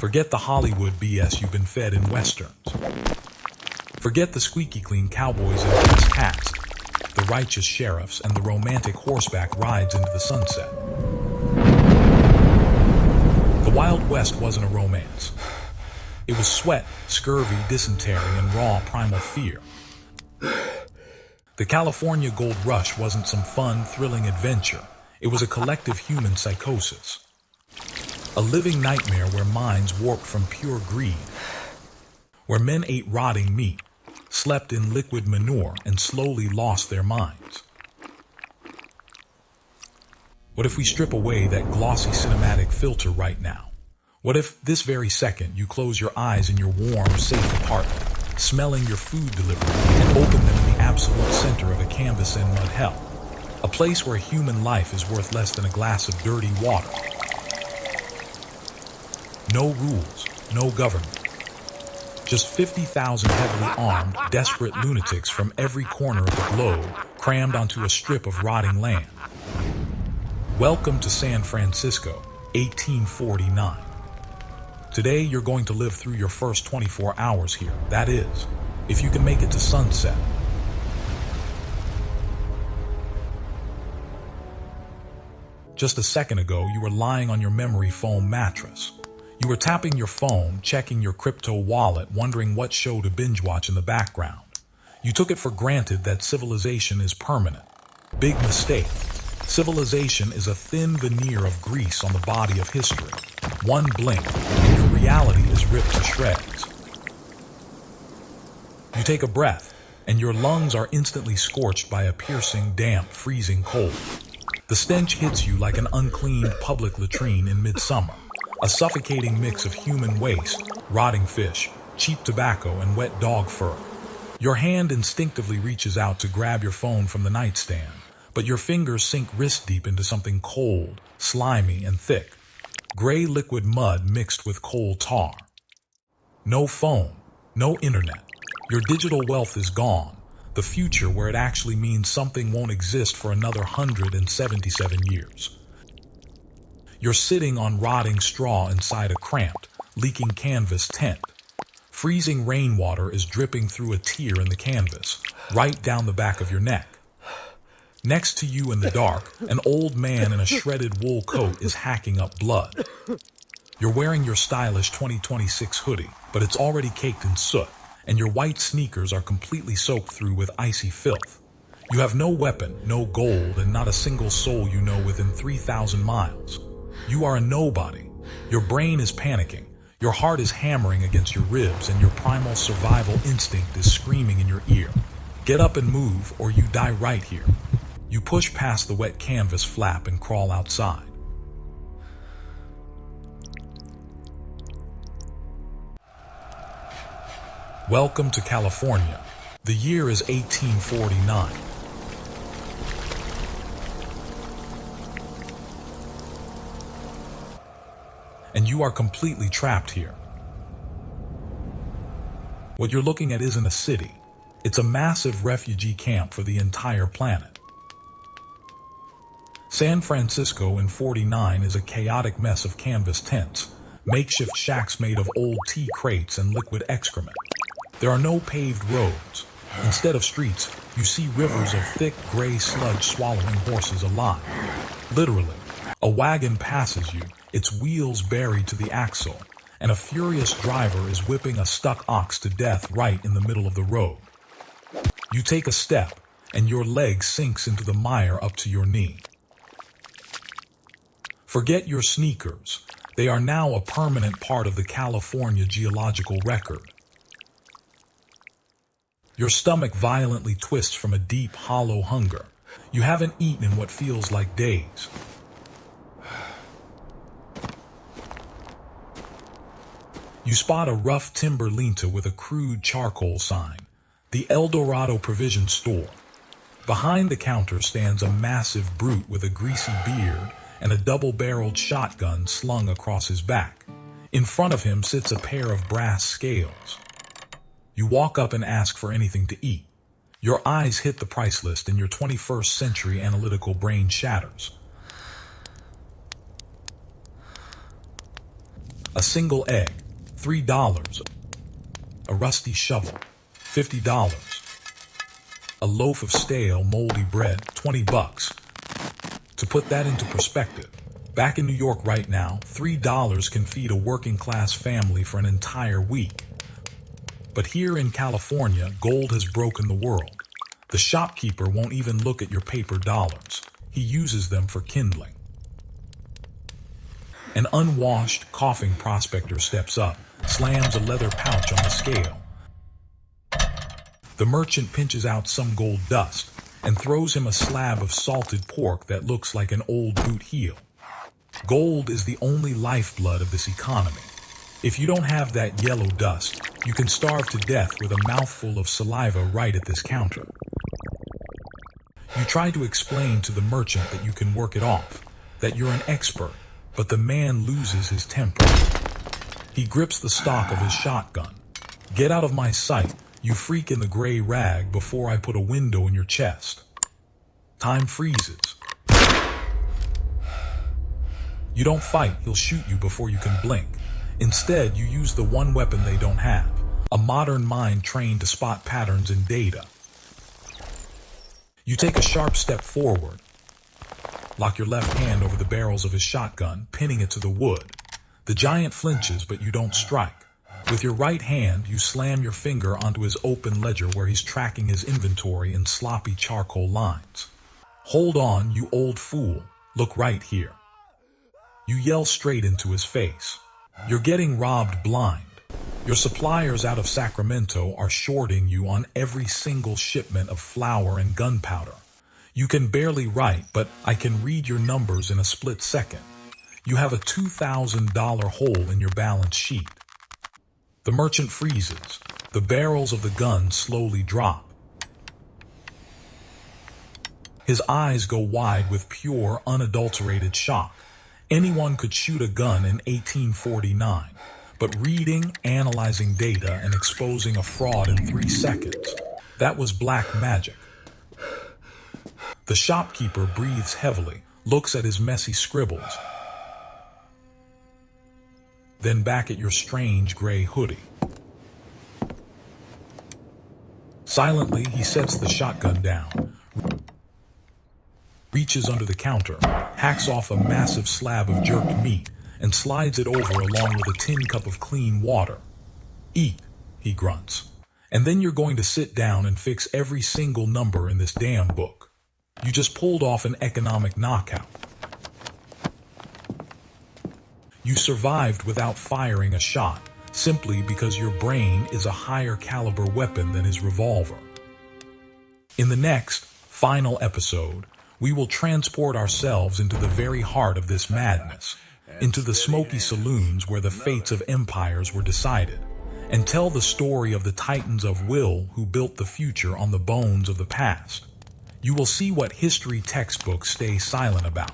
Forget the Hollywood BS you've been fed in westerns. Forget the squeaky clean cowboys in best hats, the righteous sheriffs, and the romantic horseback rides into the sunset. The Wild West wasn't a romance. It was sweat, scurvy, dysentery, and raw primal fear. The California Gold Rush wasn't some fun, thrilling adventure. It was a collective human psychosis. A living nightmare where minds warped from pure greed. Where men ate rotting meat, slept in liquid manure, and slowly lost their minds. What if we strip away that glossy cinematic filter right now? What if this very second you close your eyes in your warm, safe apartment, smelling your food delivery, and open them in the absolute center of a canvas and mud hell? A place where human life is worth less than a glass of dirty water. No rules, no government. Just 50,000 heavily armed, desperate lunatics from every corner of the globe crammed onto a strip of rotting land. Welcome to San Francisco, 1849. Today you're going to live through your first 24 hours here. That is, if you can make it to sunset. Just a second ago, you were lying on your memory foam mattress. You were tapping your phone, checking your crypto wallet, wondering what show to binge watch in the background. You took it for granted that civilization is permanent. Big mistake. Civilization is a thin veneer of grease on the body of history. One blink, and your reality is ripped to shreds. You take a breath, and your lungs are instantly scorched by a piercing, damp, freezing cold. The stench hits you like an uncleaned public latrine in midsummer. A suffocating mix of human waste, rotting fish, cheap tobacco, and wet dog fur. Your hand instinctively reaches out to grab your phone from the nightstand, but your fingers sink wrist deep into something cold, slimy, and thick. Gray liquid mud mixed with coal tar. No phone, no internet. Your digital wealth is gone. The future where it actually means something won't exist for another 177 years. You're sitting on rotting straw inside a cramped, leaking canvas tent. Freezing rainwater is dripping through a tear in the canvas, right down the back of your neck. Next to you in the dark, an old man in a shredded wool coat is hacking up blood. You're wearing your stylish 2026 hoodie, but it's already caked in soot, and your white sneakers are completely soaked through with icy filth. You have no weapon, no gold, and not a single soul you know within 3,000 miles. You are a nobody. Your brain is panicking. Your heart is hammering against your ribs, and your primal survival instinct is screaming in your ear. Get up and move, or you die right here. You push past the wet canvas flap and crawl outside. Welcome to California. The year is 1849. And you are completely trapped here. What you're looking at isn't a city. It's a massive refugee camp for the entire planet. San Francisco in '49 is a chaotic mess of canvas tents, makeshift shacks made of old tea crates and liquid excrement. There are no paved roads. Instead of streets, you see rivers of thick gray sludge swallowing horses alive. Literally, a wagon passes you, its wheels buried to the axle, and a furious driver is whipping a stuck ox to death right in the middle of the road. You take a step, and your leg sinks into the mire up to your knee. Forget your sneakers. They are now a permanent part of the California geological record. Your stomach violently twists from a deep, hollow hunger. You haven't eaten in what feels like days. You spot a rough timber linta with a crude charcoal sign, the El Dorado Provision Store. Behind the counter stands a massive brute with a greasy beard and a double-barreled shotgun slung across his back. In front of him sits a pair of brass scales. You walk up and ask for anything to eat. Your eyes hit the price list and your 21st century analytical brain shatters. A single egg, $3. A rusty shovel, $50. A loaf of stale, moldy bread, $20. To put that into perspective, back in New York right now, $3 can feed a working-class family for an entire week. But here in California, gold has broken the world. The shopkeeper won't even look at your paper dollars. He uses them for kindling. An unwashed, coughing prospector steps up, slams a leather pouch on the scale. The merchant pinches out some gold dust and throws him a slab of salted pork that looks like an old boot heel. Gold is the only lifeblood of this economy. If you don't have that yellow dust, you can starve to death with a mouthful of saliva right at this counter. You try to explain to the merchant that you can work it off, that you're an expert, but the man loses his temper. He grips the stock of his shotgun. Get out of my sight, you freak in the gray rag, before I put a window in your chest. Time freezes. You don't fight, he'll shoot you before you can blink. Instead, you use the one weapon they don't have, a modern mind trained to spot patterns in data. You take a sharp step forward, lock your left hand over the barrels of his shotgun, pinning it to the wood. The giant flinches, but you don't strike. With your right hand, you slam your finger onto his open ledger where he's tracking his inventory in sloppy charcoal lines. Hold on, you old fool. Look right here. You yell straight into his face. You're getting robbed blind. Your suppliers out of Sacramento are shorting you on every single shipment of flour and gunpowder. You can barely write, but I can read your numbers in a split second. You have a $2,000 hole in your balance sheet. The merchant freezes. The barrels of the gun slowly drop. His eyes go wide with pure, unadulterated shock. Anyone could shoot a gun in 1849, but reading, analyzing data, and exposing a fraud in 3 seconds, that was black magic. The shopkeeper breathes heavily, looks at his messy scribbles, then back at your strange gray hoodie. Silently, he sets the shotgun down, reaches under the counter, hacks off a massive slab of jerked meat, and slides it over along with a tin cup of clean water. Eat, he grunts. And then you're going to sit down and fix every single number in this damn book. You just pulled off an economic knockout. You survived without firing a shot, simply because your brain is a higher caliber weapon than his revolver. In the next, final episode, we will transport ourselves into the very heart of this madness, into the smoky saloons where the fates of empires were decided, and tell the story of the titans of will who built the future on the bones of the past. You will see what history textbooks stay silent about.